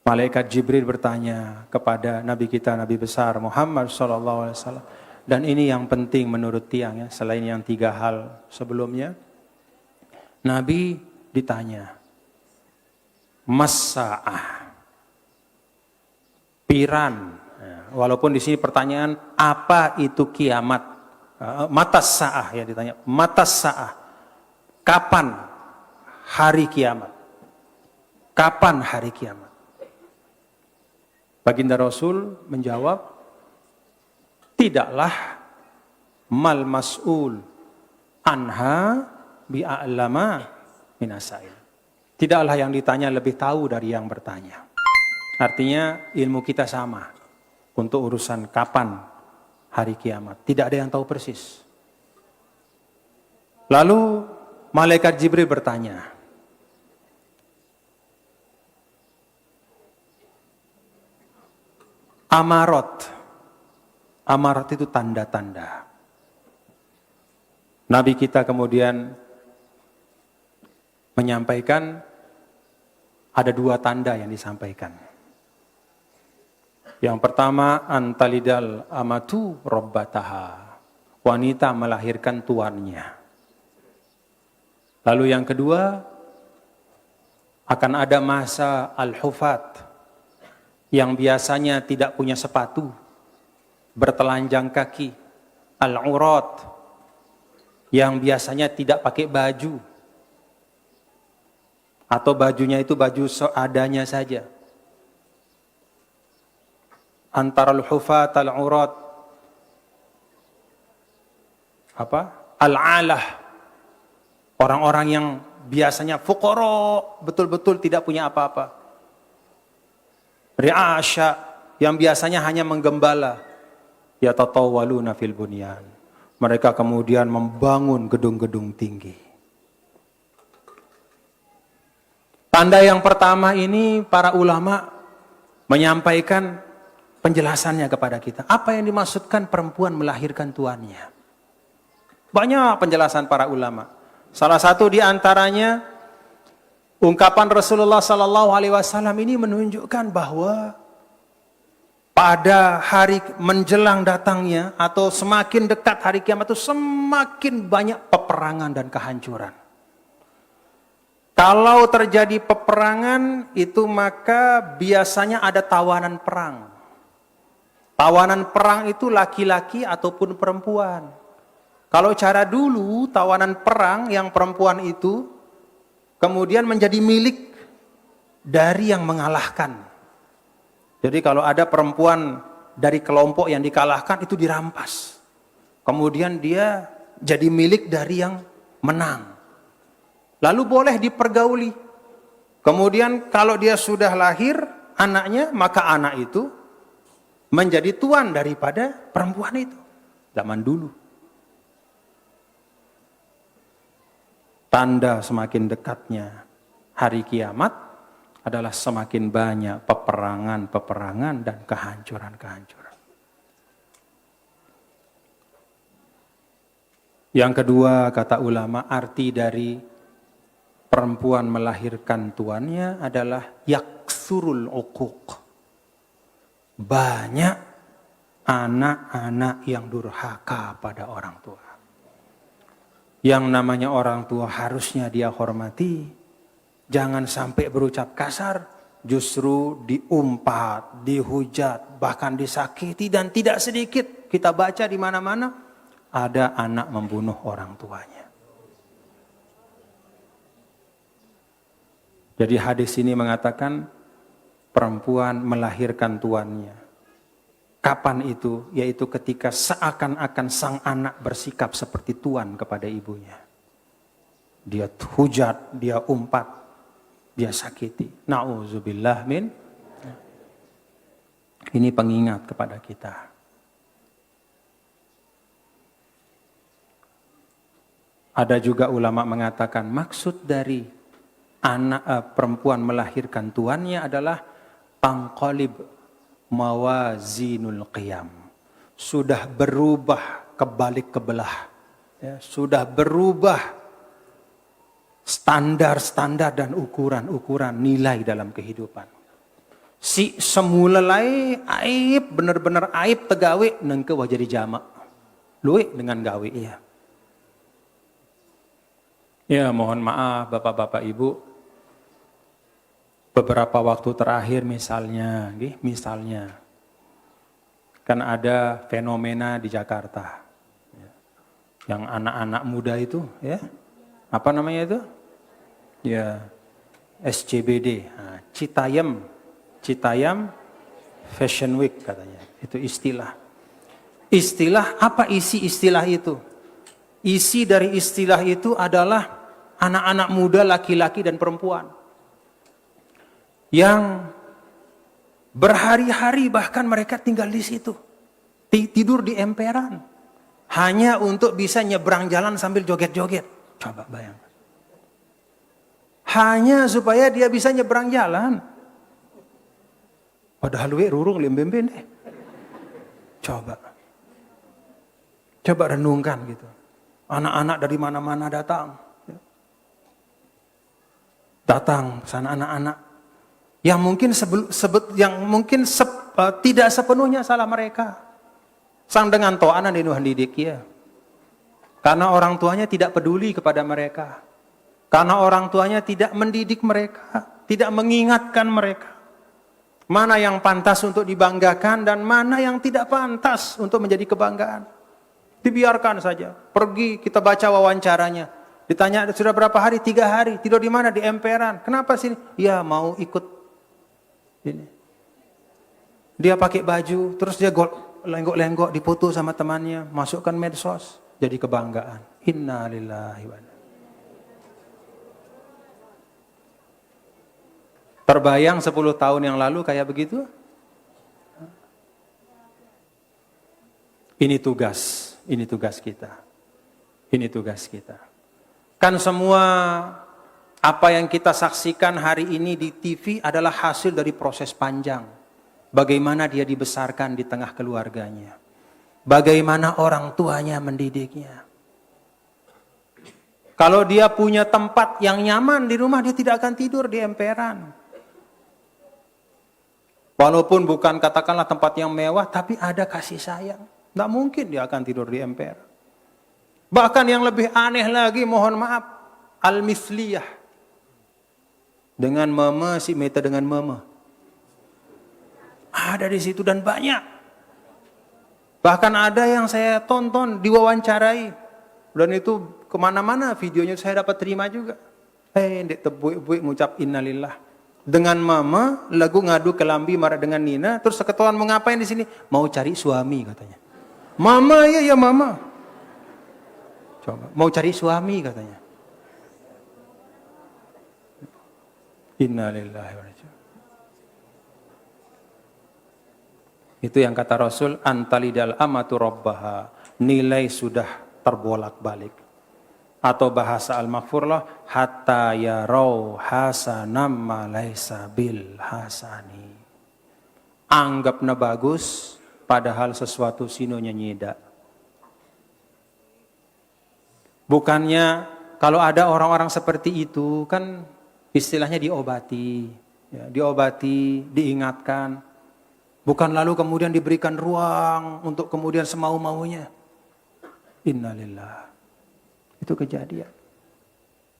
Malaikat Jibril bertanya kepada Nabi kita, Nabi besar Muhammad SAW. Dan ini yang penting menurut tiang ya, selain yang 3 hal sebelumnya. Nabi ditanya, Mas-sa'ah, piran. Walaupun di sini pertanyaan, apa itu kiamat? Matas sa'ah ya ditanya, matas sa'ah. Kapan hari kiamat? Kapan hari kiamat? Baginda Rasul menjawab, tidaklah mal mas'ul anha bi'a'lama minasail. Tidaklah yang ditanya lebih tahu dari yang bertanya. Artinya ilmu kita sama untuk urusan kapan hari kiamat. Tidak ada yang tahu persis. Lalu malaikat Jibril bertanya, Amarat. Amarat itu tanda-tanda. Nabi kita kemudian menyampaikan ada 2 tanda yang disampaikan. Yang pertama, antalidal amatu robbataha. Wanita melahirkan tuannya. Lalu yang kedua, akan ada masa al-hufat, yang biasanya tidak punya sepatu, bertelanjang kaki, al-urat, yang biasanya tidak pakai baju, atau bajunya itu baju seadanya saja. Antara al-hufat, al-urat, al-alah, orang-orang yang biasanya fuqara, betul-betul tidak punya apa-apa. Ri'asya, yang biasanya hanya menggembala. Yatatawwaluna fil bunyan. Mereka kemudian membangun gedung-gedung tinggi. Tanda yang pertama ini para ulama menyampaikan penjelasannya kepada kita. Apa yang dimaksudkan perempuan melahirkan tuannya? Banyak penjelasan para ulama. Salah satu di antaranya, ungkapan Rasulullah SAW ini menunjukkan bahwa pada hari menjelang datangnya atau semakin dekat hari kiamat itu semakin banyak peperangan dan kehancuran. Kalau terjadi peperangan itu maka biasanya ada tawanan perang. Tawanan perang itu laki-laki ataupun perempuan. Kalau cara dulu tawanan perang yang perempuan itu kemudian menjadi milik dari yang mengalahkan. Jadi kalau ada perempuan dari kelompok yang dikalahkan itu dirampas. Kemudian dia jadi milik dari yang menang. Lalu boleh dipergauli. Kemudian kalau dia sudah lahir anaknya, maka anak itu menjadi tuan daripada perempuan itu. Zaman dulu. Tanda semakin dekatnya hari kiamat adalah semakin banyak peperangan-peperangan dan kehancuran-kehancuran. Yang kedua, kata ulama, arti dari perempuan melahirkan tuannya adalah yaksurul uquq. Banyak anak-anak yang durhaka pada orang tua. Yang namanya orang tua harusnya dia hormati. Jangan sampai berucap kasar, justru diumpat, dihujat, bahkan disakiti, dan tidak sedikit kita baca di mana-mana ada anak membunuh orang tuanya. Jadi hadis ini mengatakan perempuan melahirkan tuannya. Kapan itu? Yaitu ketika seakan-akan sang anak bersikap seperti tuan kepada ibunya. Dia hujat, dia umpat, dia sakiti. Na'udzubillah min. Ini pengingat kepada kita. Ada juga ulama mengatakan maksud dari anak perempuan melahirkan tuannya adalah tangqalib mawazinul qiyam. Sudah berubah kebalik kebelah. Ya, sudah berubah standar-standar dan ukuran-ukuran nilai dalam kehidupan. Si semula lai aib, bener-bener aib tegawe nengke wajah di jamak. Luwe dengan gawe ya. Ya mohon maaf Bapak-bapak Ibu. Beberapa waktu terakhir misalnya kan ada fenomena di Jakarta. Yang anak-anak muda itu ya. Apa namanya itu? Ya SCBD, nah, Citayam Fashion Week katanya. Itu istilah. Istilah apa isi istilah itu? Isi dari istilah itu adalah anak-anak muda laki-laki dan perempuan yang berhari-hari bahkan mereka tinggal di situ. Tidur di emperan hanya untuk bisa nyebrang jalan sambil joget-joget. Coba bayangkan. Hanya supaya dia bisa nyebrang jalan. Padahal we rurung lembemben deh. Coba renungkan gitu. Anak-anak dari mana-mana datang. Datang sana anak-anak yang mungkin tidak sepenuhnya salah mereka. Sang dengan toanan di nuhan didik ya. Karena orang tuanya tidak peduli kepada mereka. Karena orang tuanya tidak mendidik mereka, tidak mengingatkan mereka. Mana yang pantas untuk dibanggakan dan mana yang tidak pantas untuk menjadi kebanggaan. Dibiarkan saja. Pergi kita baca wawancaranya. Ditanya sudah berapa hari? 3 hari. Tidur di mana? Di emperan. Kenapa sih? Ya mau ikut ini. Dia pakai baju, terus dia lenggok-lenggok, dipoto sama temannya, masukkan medsos, jadi kebanggaan. Inna lillahi wa inna. Terbayang 10 tahun yang lalu kayak begitu? Ini tugas kita. Ini tugas kita. Kan semua apa yang kita saksikan hari ini di TV adalah hasil dari proses panjang. Bagaimana dia dibesarkan di tengah keluarganya. Bagaimana orang tuanya mendidiknya. Kalau dia punya tempat yang nyaman di rumah, dia tidak akan tidur di emperan. Walaupun bukan katakanlah tempat yang mewah, tapi ada kasih sayang. Tidak mungkin dia akan tidur di emperan. Bahkan yang lebih aneh lagi, mohon maaf, al-mithliyah. Dengan mama, si Meta dengan mama. Ada di situ dan banyak. Bahkan ada yang saya tonton, diwawancarai. Dan itu kemana-mana videonya saya dapat terima juga. Ndek tebuik-buik ngucap innalillah. Dengan mama, lagu ngadu ke Lambi marah dengan Nina. Terus seketahuan mau ngapain di sini? Mau cari suami katanya. Mama ya mama. Coba, mau cari suami katanya. Innalillahi wa inna ilaihi. Itu yang kata Rasul, antalidal amatu rabbaha. Nilai sudah terbolak-balik. Atau bahasa Al-Maghfurlah, hatta yarau hasanam ma laisa bil hasani. Anggapnya bagus, padahal sesuatu sinonya nyida. Bukannya kalau ada orang-orang seperti itu, kan istilahnya diobati. Ya, diobati, diingatkan. Bukan lalu kemudian diberikan ruang untuk kemudian semau-maunya. Innalillah. Itu kejadian.